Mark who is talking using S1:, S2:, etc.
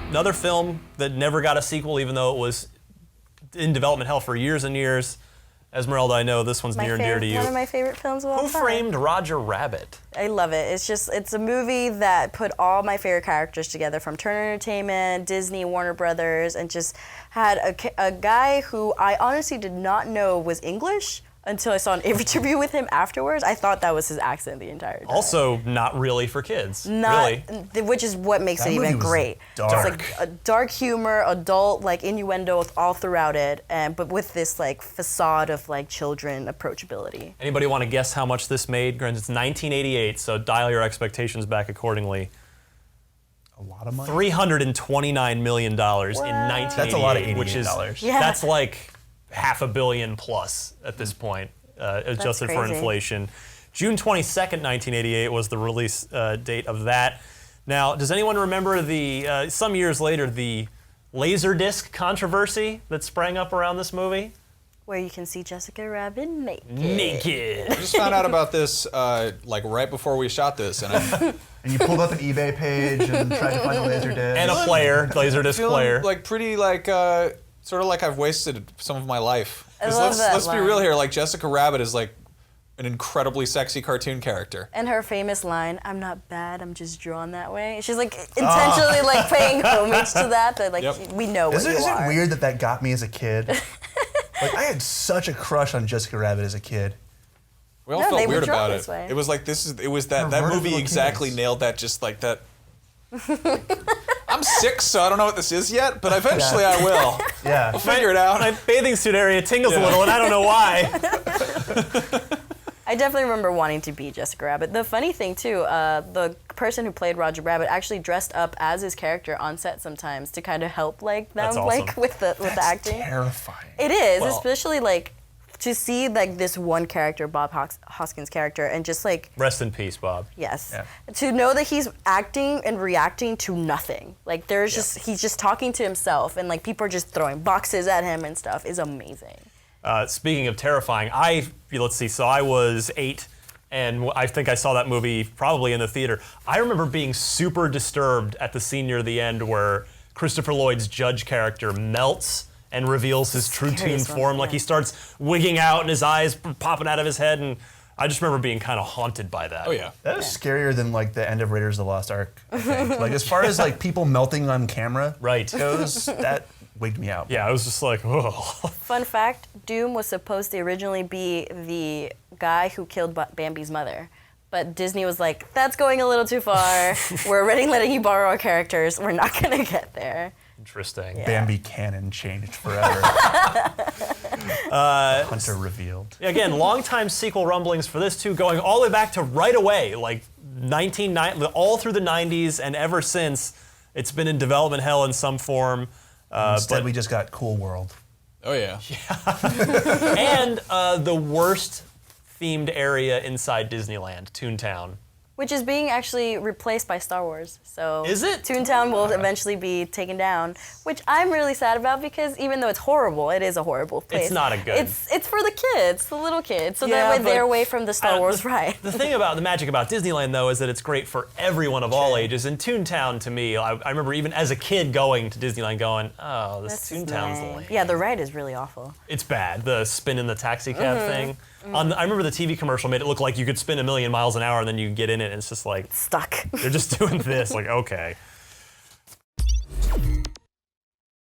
S1: Another film that never got a sequel, even though it was in development hell for years and years. Esmeralda, I know this one's near and dear to you.
S2: One of my favorite films of all time.
S1: Who Framed Roger Rabbit?
S2: I love it. It's a movie that put all my favorite characters together from Turner Entertainment, Disney, Warner Brothers, and just had a guy who I honestly did not know was English until I saw an interview with him afterwards. I thought that was his accent the entire time.
S1: Also, not really for kids.
S2: Which is what makes
S3: That
S2: it
S3: movie
S2: even
S3: was
S2: great.
S3: dark.
S2: It's like a dark humor, adult like innuendo all throughout it, but with this like facade of like children approachability.
S1: Anybody want to guess how much this made? Granted, it's 1988, so dial your expectations back accordingly.
S3: A lot of money.
S1: $329 million in 1988.
S3: That's a lot of
S1: which is
S3: $88.
S2: Yeah.
S1: That's like $500 million plus at this point, adjusted for
S2: crazy.
S1: inflation. June 22nd, 1988 was the release date of that. Now, does anyone remember the some years later the Laserdisc controversy that sprang up around this movie?
S2: Where you can see Jessica Rabbit naked.
S1: Naked.
S4: I just found out about this like right before we shot this, and I'm
S3: And you pulled up an eBay page and tried to find a Laserdisc.
S1: And a player, Laserdisc
S4: feeling
S1: player.
S4: like pretty like sort of like I've wasted some of my life.
S2: I
S4: 'Cause
S2: love that
S4: let's be
S2: line.
S4: real here. Like Jessica Rabbit is like an incredibly sexy cartoon character.
S2: And her famous line, "I'm not bad, I'm just drawn that way." She's like intentionally like paying homage to that like
S4: Yep.
S2: we know what
S3: Is
S2: you
S3: it
S2: are.
S3: weird that got me as a kid? Like, I had such a crush on Jessica Rabbit as a kid.
S4: We all
S2: No, they
S4: felt
S2: were
S4: weird
S2: drawn
S4: about
S2: this
S4: it.
S2: way.
S4: It was like it was that
S3: They're
S4: movie
S3: little
S4: exactly
S3: kids.
S4: nailed that just like that. I'm 6, so I don't know what this is yet, but eventually I will.
S3: Yeah.
S4: I'll figure it out.
S1: My bathing suit area tingles a little, and I don't know why.
S2: I definitely remember wanting to be Jessica Rabbit. The funny thing too, the person who played Roger Rabbit actually dressed up as his character on set sometimes to kind of help like them
S1: That's awesome.
S2: like with the acting.
S3: Terrifying.
S2: It is,
S4: Well-
S2: especially like to see like this one character, Bob Hoskins' character, and just like
S1: Rest in peace, Bob.
S2: yes,
S3: Yeah.
S2: to know that he's acting and reacting to nothing. Like there's just he's just talking to himself, and like people are just throwing boxes at him and stuff. Is amazing.
S1: Speaking of terrifying, let's see, so I was 8, and I think I saw that movie probably in the theater. I remember being super disturbed at the scene near the end where Christopher Lloyd's Judge character melts and reveals his true tune
S2: Scariest one,
S1: form. Like
S2: yeah.
S1: he starts wigging out and his eyes popping out of his head, and I just remember being kind of haunted by that.
S4: Oh yeah.
S3: That was scarier than like the end of Raiders of the Lost Ark, I think. Like as far as like people melting on camera
S1: Right.
S3: goes, that wigged me out.
S1: Yeah, I was just like, oh.
S2: Fun fact: Doom was supposed to originally be the guy who killed Bambi's mother. But Disney was like, that's going a little too far. We're already letting you borrow our characters. We're not going to get there.
S1: Interesting.
S2: Yeah.
S3: Bambi canon changed forever. Hunter revealed.
S1: Again, long-time sequel rumblings for this too, going all the way back to right away, like 1990, all through the 90s, and ever since, it's been in development hell in some form.
S3: Instead,
S1: but-
S3: we just got Cool World.
S4: Oh yeah.
S1: and the worst themed area inside Disneyland, Toontown.
S2: Which is being actually replaced by Star Wars. So
S1: Is it?
S2: Toontown will eventually be taken down, which I'm really sad about because even though it's horrible, it is a horrible place.
S1: It's not a good-
S2: It's for the kids, the little kids, so
S1: Yeah,
S2: that way
S1: but
S2: they're away from the Star Wars ride.
S1: The thing about the magic about Disneyland, though, is that it's great for everyone of all ages. And Toontown, to me, I remember even as a kid going to Disneyland, going, "Oh, this
S2: That's
S1: Toontown's
S2: lame.
S1: lame."
S2: Yeah, the ride is really awful.
S1: It's bad. The spin in the taxi cab
S2: Mm-hmm.
S1: thing. I remember the TV commercial made it look like you could spin 1,000,000 miles an hour and then you get in it, and it's just like
S2: Stuck.
S1: they're just doing this. Like, okay.